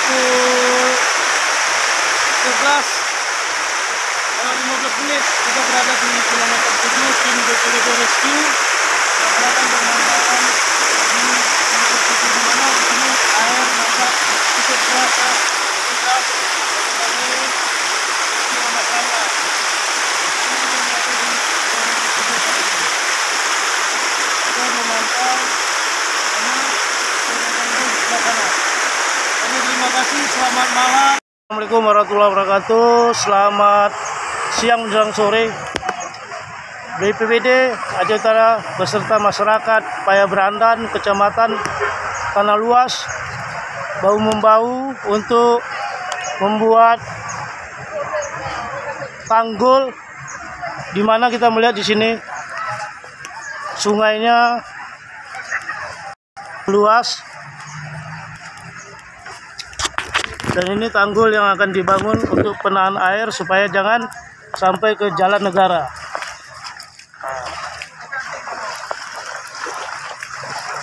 pukul 11 dalam 15 menit kita berada di kilometer 7 tim BPBD Rescue akan bermanfaatan di kilometer 7 di mana di sini air masa cukup terasa deras sebagai masyarakat. Kita memantau terima kasih, selamat malam. Assalamualaikum warahmatullahi wabarakatuh. Selamat siang menjelang sore. BPBD Aceh Utara beserta masyarakat Paya Berandan, Kecamatan Tanah Luas bahu-membahu untuk membuat tanggul, di mana kita melihat di sini sungainya luas. Dan ini tanggul yang akan dibangun untuk penahan air supaya jangan sampai ke jalan negara.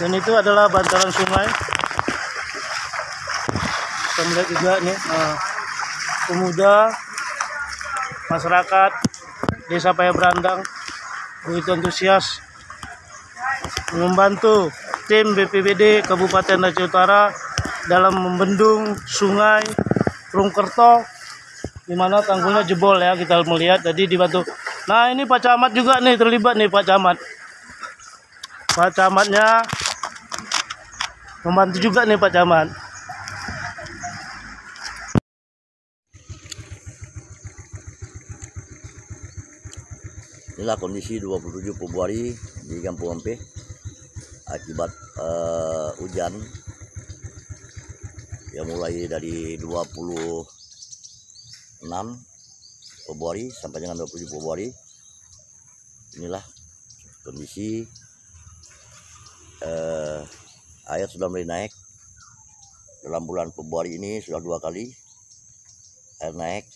Dan itu adalah bantaran sungai. Kita melihat juga nih pemuda masyarakat Desa Paya Berandang begitu antusias membantu tim BPBD Kabupaten Aceh Utara dalam membendung sungai Rungkerto, di mana tanggulnya jebol ya, kita melihat tadi dibantu. Nah ini Pak Camat juga nih terlibat nih, Pak Camat. Pak Camatnya membantu juga nih Pak Camat. Inilah kondisi 27 Februari di Kampung Ampe akibat hujan yang mulai dari 26 Februari sampai dengan 27 Februari. Inilah kondisi air sudah mulai naik. Dalam bulan Februari ini sudah 2 kali air naik.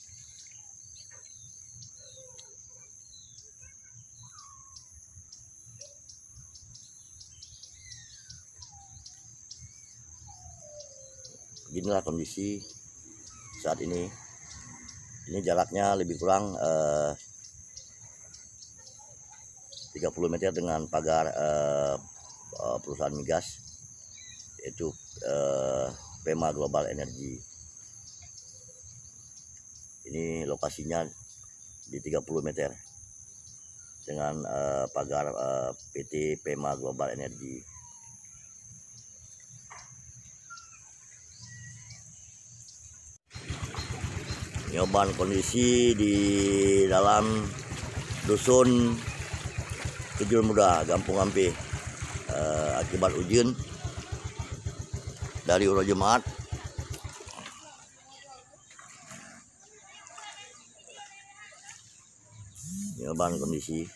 Beginilah kondisi saat ini. Ini jaraknya lebih kurang 30 meter dengan pagar perusahaan migas, yaitu Pema Global Energy. Ini lokasinya di 30 meter dengan pagar PT Pema Global Energy. Nyoban kondisi di dalam dusun Kejul Muda, Kampung Ampe akibat hujan dari Urah Jemaat. Nyoban kondisi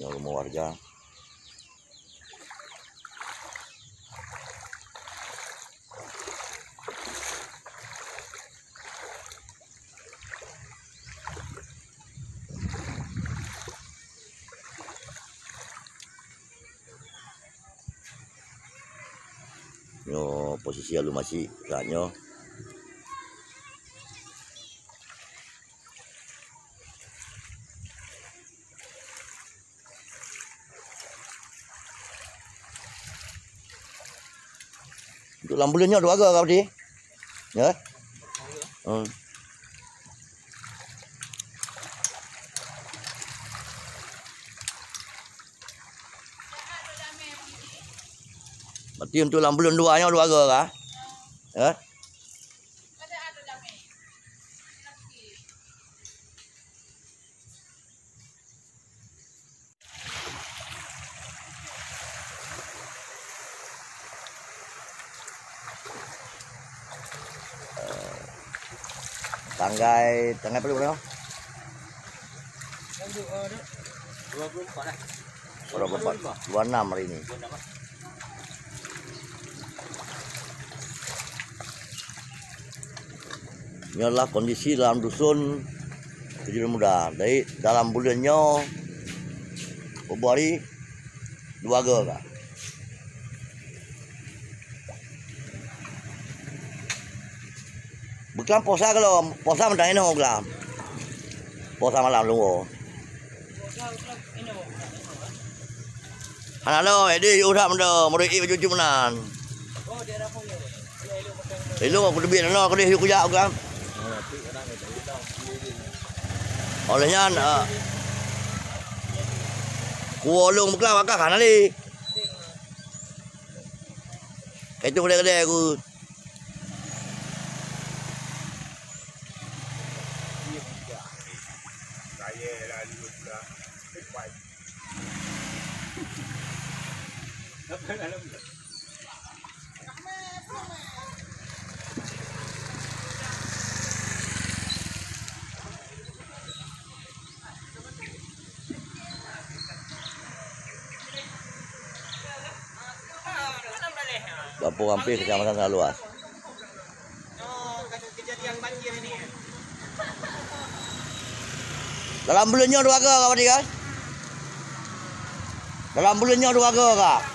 rumah warga. Nyo posisi alu masih saatnya untuk lambulannya dua agak kau di, ya? Berarti untuk lambulan duanya dua agak kah? Ya? Tanggai pada berapa? 24 lah. 26 hari ini. Ini adalah kondisi dalam dusun Kejurun Muda. Dari dalam bulannya Februari 2 Kak. Beklam posa kalau posa mentang ini beklam. Posa malam lu. Halo, edi udah mendo, mau baju cumanan. Oh, daerah pun ya. Itu aku lebih no, aku dia kuya beklam. Olehnya kuolong beklam akak kan ali. Itu boleh gede aku. Kampung hampir kecamatan sangat luas. Oh, kejadian banjir ini. Dalam bulannya 2 Kak, Dalam bulannya 2 Kak.